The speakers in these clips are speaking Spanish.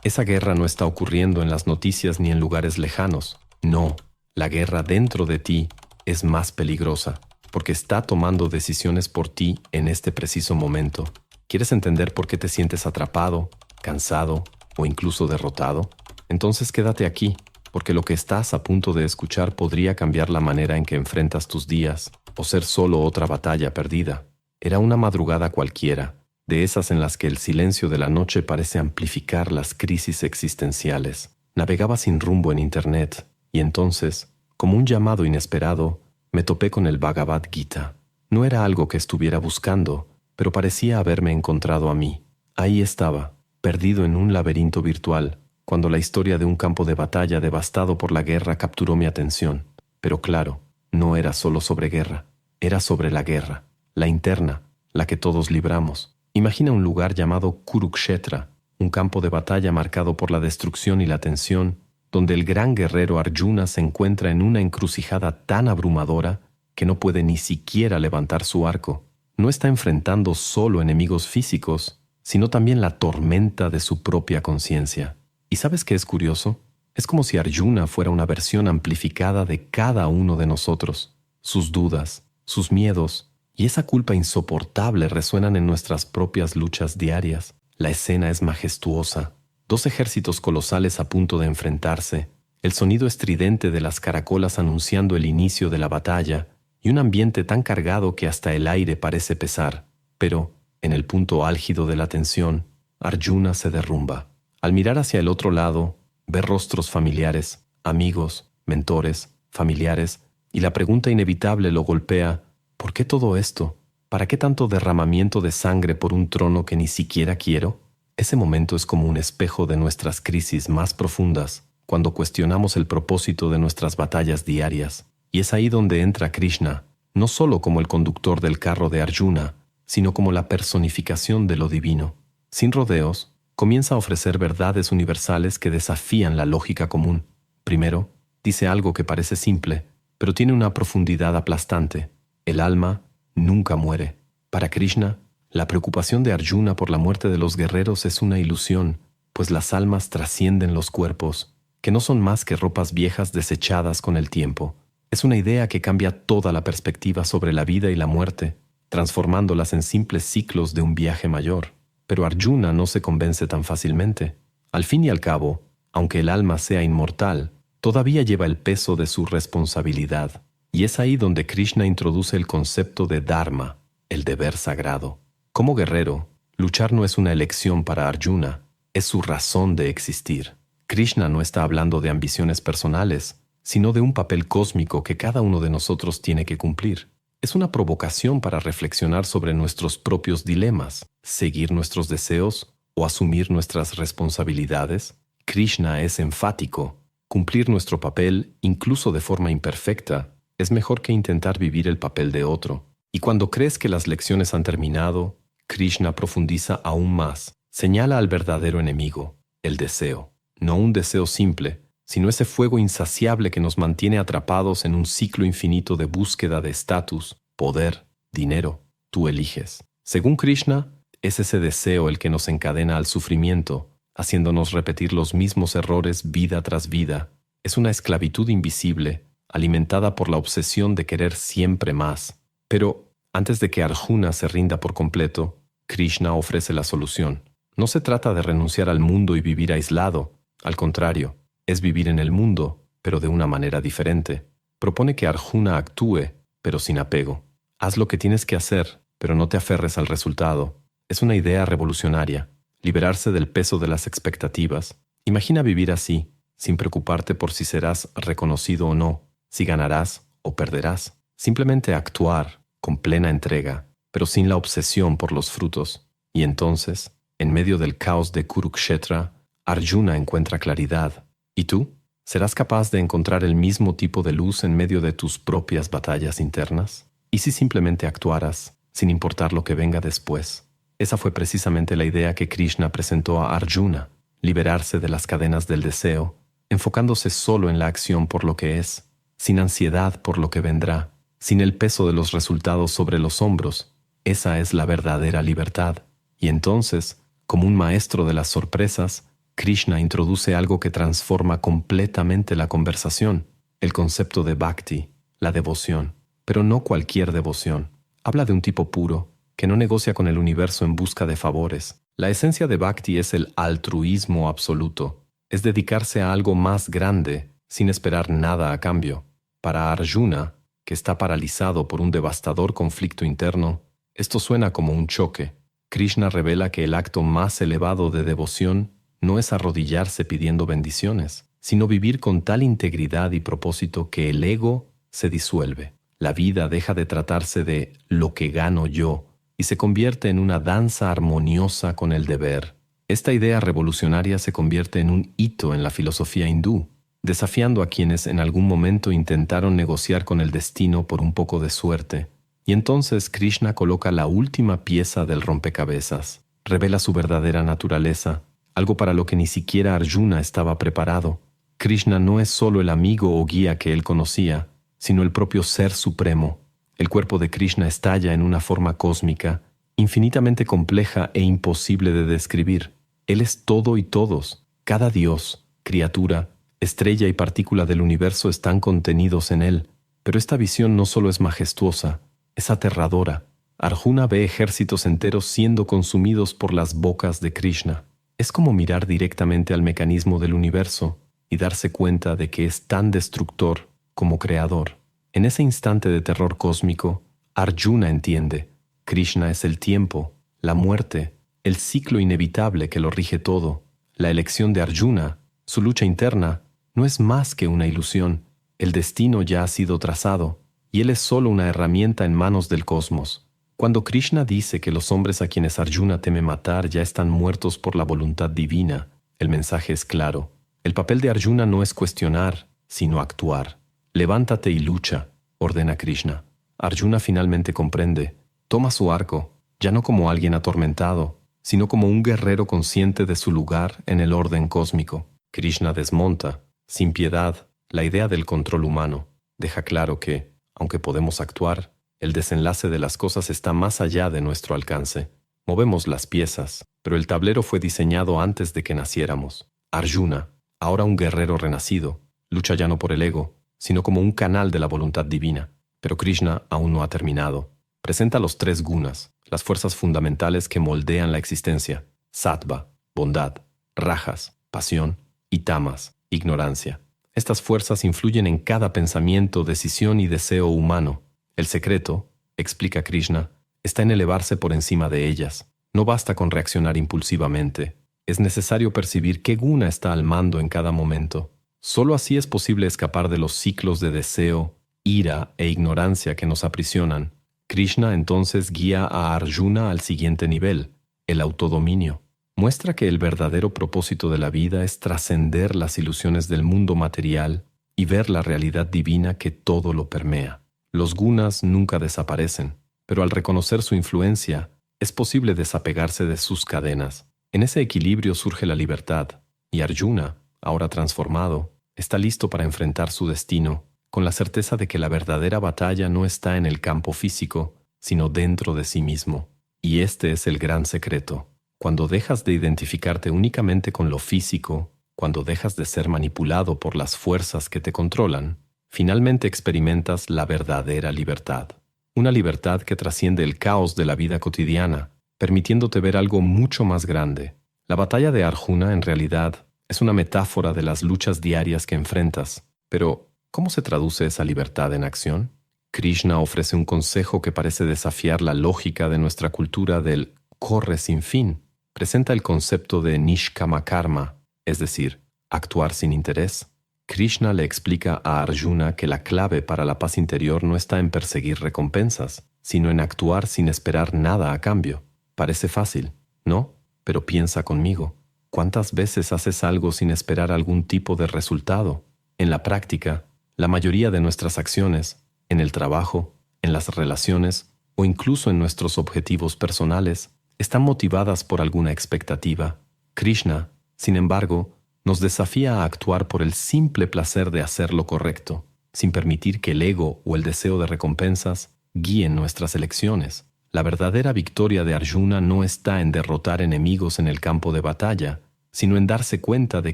Esa guerra no está ocurriendo en las noticias ni en lugares lejanos. No, la guerra dentro de ti es más peligrosa, porque está tomando decisiones por ti en este preciso momento. ¿Quieres entender por qué te sientes atrapado, cansado o incluso derrotado? Entonces quédate aquí, porque lo que estás a punto de escuchar podría cambiar la manera en que enfrentas tus días o ser solo otra batalla perdida. Era una madrugada cualquiera, de esas en las que el silencio de la noche parece amplificar las crisis existenciales. Navegaba sin rumbo en internet y entonces, como un llamado inesperado, me topé con el Bhagavad Gita. No era algo que estuviera buscando, pero parecía haberme encontrado a mí. Ahí estaba, perdido en un laberinto virtual, cuando la historia de un campo de batalla devastado por la guerra capturó mi atención. Pero claro, no era solo sobre guerra, era sobre la guerra, la interna, la que todos libramos. Imagina un lugar llamado Kurukshetra, un campo de batalla marcado por la destrucción y la tensión, donde el gran guerrero Arjuna se encuentra en una encrucijada tan abrumadora que no puede ni siquiera levantar su arco. No está enfrentando solo enemigos físicos, sino también la tormenta de su propia conciencia. ¿Y sabes qué es curioso? Es como si Arjuna fuera una versión amplificada de cada uno de nosotros. Sus dudas, sus miedos y esa culpa insoportable resuenan en nuestras propias luchas diarias. La escena es majestuosa. Dos ejércitos colosales a punto de enfrentarse, el sonido estridente de las caracolas anunciando el inicio de la batalla y un ambiente tan cargado que hasta el aire parece pesar. Pero, en el punto álgido de la tensión, Arjuna se derrumba. Al mirar hacia el otro lado, ve rostros familiares, amigos, mentores, familiares, y la pregunta inevitable lo golpea: ¿por qué todo esto? ¿Para qué tanto derramamiento de sangre por un trono que ni siquiera quiero? Ese momento es como un espejo de nuestras crisis más profundas, cuando cuestionamos el propósito de nuestras batallas diarias. Y es ahí donde entra Krishna, no solo como el conductor del carro de Arjuna, sino como la personificación de lo divino. Sin rodeos, comienza a ofrecer verdades universales que desafían la lógica común. Primero, dice algo que parece simple, pero tiene una profundidad aplastante. El alma nunca muere. Para Krishna, la preocupación de Arjuna por la muerte de los guerreros es una ilusión, pues las almas trascienden los cuerpos, que no son más que ropas viejas desechadas con el tiempo. Es una idea que cambia toda la perspectiva sobre la vida y la muerte, transformándolas en simples ciclos de un viaje mayor. Pero Arjuna no se convence tan fácilmente. Al fin y al cabo, aunque el alma sea inmortal, todavía lleva el peso de su responsabilidad. Y es ahí donde Krishna introduce el concepto de dharma, el deber sagrado. Como guerrero, luchar no es una elección para Arjuna, es su razón de existir. Krishna no está hablando de ambiciones personales, sino de un papel cósmico que cada uno de nosotros tiene que cumplir. Es una provocación para reflexionar sobre nuestros propios dilemas, seguir nuestros deseos o asumir nuestras responsabilidades. Krishna es enfático. Cumplir nuestro papel, incluso de forma imperfecta, es mejor que intentar vivir el papel de otro. Y cuando crees que las lecciones han terminado, Krishna profundiza aún más. Señala al verdadero enemigo, el deseo. No un deseo simple, sino ese fuego insaciable que nos mantiene atrapados en un ciclo infinito de búsqueda de estatus, poder, dinero. Tú eliges. Según Krishna, es ese deseo el que nos encadena al sufrimiento, haciéndonos repetir los mismos errores vida tras vida. Es una esclavitud invisible, alimentada por la obsesión de querer siempre más. Pero, antes de que Arjuna se rinda por completo, Krishna ofrece la solución. No se trata de renunciar al mundo y vivir aislado. Al contrario, es vivir en el mundo, pero de una manera diferente. Propone que Arjuna actúe, pero sin apego. Haz lo que tienes que hacer, pero no te aferres al resultado. Es una idea revolucionaria. Liberarse del peso de las expectativas. Imagina vivir así, sin preocuparte por si serás reconocido o no, si ganarás o perderás. Simplemente actuar, con plena entrega, pero sin la obsesión por los frutos. Y entonces, en medio del caos de Kurukshetra, Arjuna encuentra claridad. ¿Y tú? ¿Serás capaz de encontrar el mismo tipo de luz en medio de tus propias batallas internas? ¿Y si simplemente actuaras, sin importar lo que venga después? Esa fue precisamente la idea que Krishna presentó a Arjuna: liberarse de las cadenas del deseo, enfocándose solo en la acción por lo que es, sin ansiedad por lo que vendrá, sin el peso de los resultados sobre los hombros. Esa es la verdadera libertad. Y entonces, como un maestro de las sorpresas, Krishna introduce algo que transforma completamente la conversación, el concepto de bhakti, la devoción, pero no cualquier devoción. Habla de un tipo puro, que no negocia con el universo en busca de favores. La esencia de bhakti es el altruismo absoluto, es dedicarse a algo más grande sin esperar nada a cambio. Para Arjuna, que está paralizado por un devastador conflicto interno, esto suena como un choque. Krishna revela que el acto más elevado de devoción no es arrodillarse pidiendo bendiciones, sino vivir con tal integridad y propósito que el ego se disuelve. La vida deja de tratarse de lo que gano yo y se convierte en una danza armoniosa con el deber. Esta idea revolucionaria se convierte en un hito en la filosofía hindú, desafiando a quienes en algún momento intentaron negociar con el destino por un poco de suerte. Y entonces Krishna coloca la última pieza del rompecabezas, revela su verdadera naturaleza, algo para lo que ni siquiera Arjuna estaba preparado. Krishna no es solo el amigo o guía que él conocía, sino el propio Ser Supremo. El cuerpo de Krishna estalla en una forma cósmica, infinitamente compleja e imposible de describir. Él es todo y todos. Cada dios, criatura, estrella y partícula del universo están contenidos en él. Pero esta visión no solo es majestuosa, es aterradora. Arjuna ve ejércitos enteros siendo consumidos por las bocas de Krishna. Es como mirar directamente al mecanismo del universo y darse cuenta de que es tan destructor como creador. En ese instante de terror cósmico, Arjuna entiende: Krishna es el tiempo, la muerte, el ciclo inevitable que lo rige todo. La elección de Arjuna, su lucha interna, no es más que una ilusión. El destino ya ha sido trazado, y él es solo una herramienta en manos del cosmos. Cuando Krishna dice que los hombres a quienes Arjuna teme matar ya están muertos por la voluntad divina, el mensaje es claro. El papel de Arjuna no es cuestionar, sino actuar. Levántate y lucha, ordena Krishna. Arjuna finalmente comprende. Toma su arco, ya no como alguien atormentado, sino como un guerrero consciente de su lugar en el orden cósmico. Krishna desmonta, sin piedad, la idea del control humano. Deja claro que, aunque podemos actuar, el desenlace de las cosas está más allá de nuestro alcance. Movemos las piezas, pero el tablero fue diseñado antes de que naciéramos. Arjuna, ahora un guerrero renacido, lucha ya no por el ego, sino como un canal de la voluntad divina. Pero Krishna aún no ha terminado. Presenta los 3 gunas, las fuerzas fundamentales que moldean la existencia: sattva, bondad; rajas, pasión; y tamas, ignorancia. Estas fuerzas influyen en cada pensamiento, decisión y deseo humano. El secreto, explica Krishna, está en elevarse por encima de ellas. No basta con reaccionar impulsivamente. Es necesario percibir qué guna está al mando en cada momento. Solo así es posible escapar de los ciclos de deseo, ira e ignorancia que nos aprisionan. Krishna entonces guía a Arjuna al siguiente nivel, el autodominio. Muestra que el verdadero propósito de la vida es trascender las ilusiones del mundo material y ver la realidad divina que todo lo permea. Los gunas nunca desaparecen, pero al reconocer su influencia, es posible desapegarse de sus cadenas. En ese equilibrio surge la libertad, y Arjuna, ahora transformado, está listo para enfrentar su destino, con la certeza de que la verdadera batalla no está en el campo físico, sino dentro de sí mismo. Y este es el gran secreto. Cuando dejas de identificarte únicamente con lo físico, cuando dejas de ser manipulado por las fuerzas que te controlan, finalmente experimentas la verdadera libertad. Una libertad que trasciende el caos de la vida cotidiana, permitiéndote ver algo mucho más grande. La batalla de Arjuna, en realidad, es una metáfora de las luchas diarias que enfrentas. Pero, ¿cómo se traduce esa libertad en acción? Krishna ofrece un consejo que parece desafiar la lógica de nuestra cultura del corre sin fin. Presenta el concepto de nishkama karma, es decir, actuar sin interés. Krishna le explica a Arjuna que la clave para la paz interior no está en perseguir recompensas, sino en actuar sin esperar nada a cambio. Parece fácil, ¿no? Pero piensa conmigo. ¿Cuántas veces haces algo sin esperar algún tipo de resultado? En la práctica, la mayoría de nuestras acciones, en el trabajo, en las relaciones o incluso en nuestros objetivos personales, están motivadas por alguna expectativa. Krishna, sin embargo, nos desafía a actuar por el simple placer de hacer lo correcto, sin permitir que el ego o el deseo de recompensas guíen nuestras elecciones. La verdadera victoria de Arjuna no está en derrotar enemigos en el campo de batalla, sino en darse cuenta de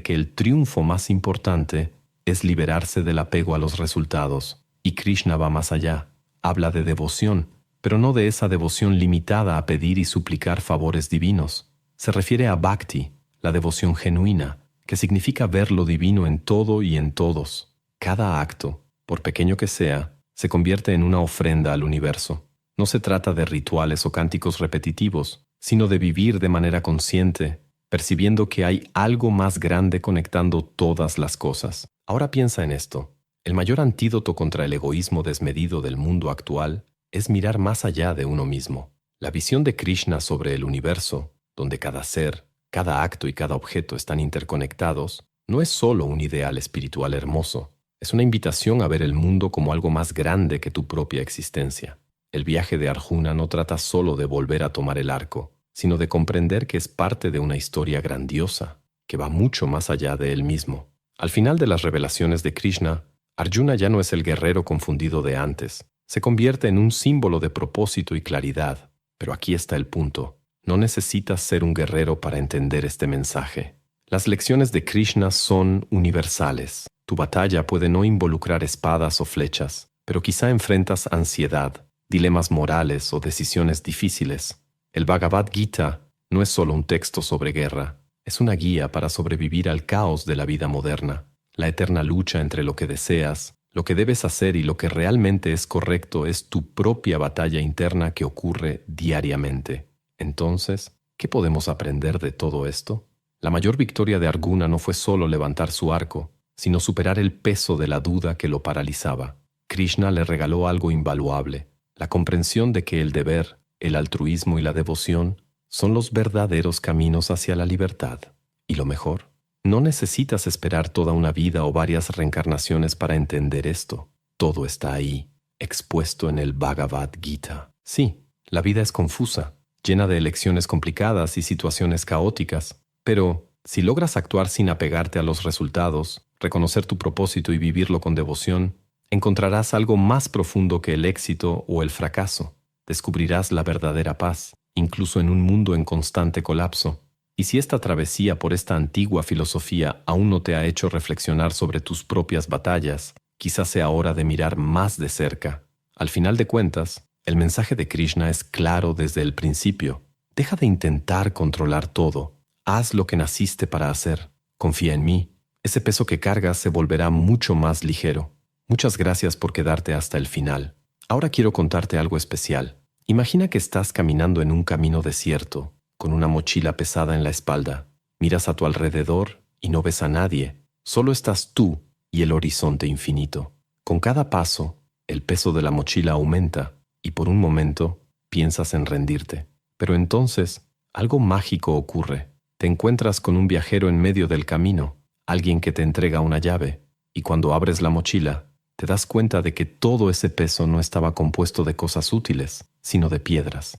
que el triunfo más importante es liberarse del apego a los resultados. Y Krishna va más allá. Habla de devoción, pero no de esa devoción limitada a pedir y suplicar favores divinos. Se refiere a bhakti, la devoción genuina, que significa ver lo divino en todo y en todos. Cada acto, por pequeño que sea, se convierte en una ofrenda al universo. No se trata de rituales o cánticos repetitivos, sino de vivir de manera consciente, percibiendo que hay algo más grande conectando todas las cosas. Ahora piensa en esto. El mayor antídoto contra el egoísmo desmedido del mundo actual es mirar más allá de uno mismo. La visión de Krishna sobre el universo, donde cada ser, cada acto y cada objeto están interconectados, no es solo un ideal espiritual hermoso. Es una invitación a ver el mundo como algo más grande que tu propia existencia. El viaje de Arjuna no trata solo de volver a tomar el arco, sino de comprender que es parte de una historia grandiosa, que va mucho más allá de él mismo. Al final de las revelaciones de Krishna, Arjuna ya no es el guerrero confundido de antes. Se convierte en un símbolo de propósito y claridad. Pero aquí está el punto. No necesitas ser un guerrero para entender este mensaje. Las lecciones de Krishna son universales. Tu batalla puede no involucrar espadas o flechas, pero quizá enfrentas ansiedad, dilemas morales o decisiones difíciles. El Bhagavad Gita no es solo un texto sobre guerra, es una guía para sobrevivir al caos de la vida moderna. La eterna lucha entre lo que deseas, lo que debes hacer y lo que realmente es correcto es tu propia batalla interna que ocurre diariamente. Entonces, ¿qué podemos aprender de todo esto? La mayor victoria de Arjuna no fue solo levantar su arco, sino superar el peso de la duda que lo paralizaba. Krishna le regaló algo invaluable, la comprensión de que el deber, el altruismo y la devoción son los verdaderos caminos hacia la libertad. Y lo mejor, no necesitas esperar toda una vida o varias reencarnaciones para entender esto. Todo está ahí, expuesto en el Bhagavad Gita. Sí, la vida es confusa, llena de elecciones complicadas y situaciones caóticas, pero si logras actuar sin apegarte a los resultados, reconocer tu propósito y vivirlo con devoción, encontrarás algo más profundo que el éxito o el fracaso. Descubrirás la verdadera paz, incluso en un mundo en constante colapso. Y si esta travesía por esta antigua filosofía aún no te ha hecho reflexionar sobre tus propias batallas, quizás sea hora de mirar más de cerca. Al final de cuentas, el mensaje de Krishna es claro desde el principio. Deja de intentar controlar todo. Haz lo que naciste para hacer. Confía en mí. Ese peso que cargas se volverá mucho más ligero. Muchas gracias por quedarte hasta el final. Ahora quiero contarte algo especial. Imagina que estás caminando en un camino desierto, con una mochila pesada en la espalda. Miras a tu alrededor y no ves a nadie. Solo estás tú y el horizonte infinito. Con cada paso, el peso de la mochila aumenta y por un momento piensas en rendirte. Pero entonces, algo mágico ocurre. Te encuentras con un viajero en medio del camino, alguien que te entrega una llave, y cuando abres la mochila, te das cuenta de que todo ese peso no estaba compuesto de cosas útiles, sino de piedras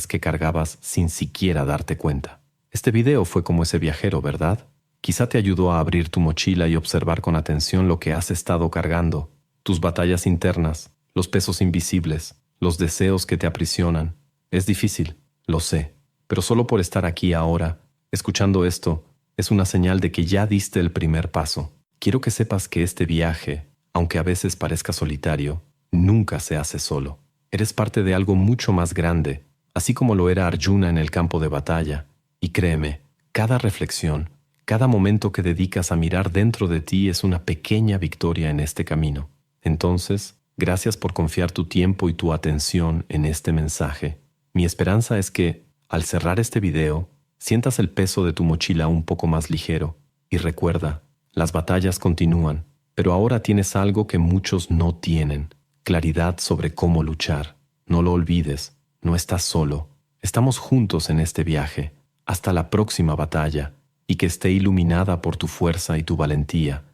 que cargabas sin siquiera darte cuenta. Este video fue como ese viajero, ¿verdad? Quizá te ayudó a abrir tu mochila y observar con atención lo que has estado cargando, tus batallas internas, los pesos invisibles, los deseos que te aprisionan. Es difícil, lo sé, pero solo por estar aquí ahora, escuchando esto, es una señal de que ya diste el primer paso. Quiero que sepas que este viaje, aunque a veces parezca solitario, nunca se hace solo. Eres parte de algo mucho más grande, así como lo era Arjuna en el campo de batalla. Y créeme, cada reflexión, cada momento que dedicas a mirar dentro de ti es una pequeña victoria en este camino. Entonces, gracias por confiar tu tiempo y tu atención en este mensaje. Mi esperanza es que, al cerrar este video, sientas el peso de tu mochila un poco más ligero. Y recuerda, las batallas continúan, pero ahora tienes algo que muchos no tienen: claridad sobre cómo luchar. No lo olvides, no estás solo. Estamos juntos en este viaje. Hasta la próxima batalla, y que esté iluminada por tu fuerza y tu valentía.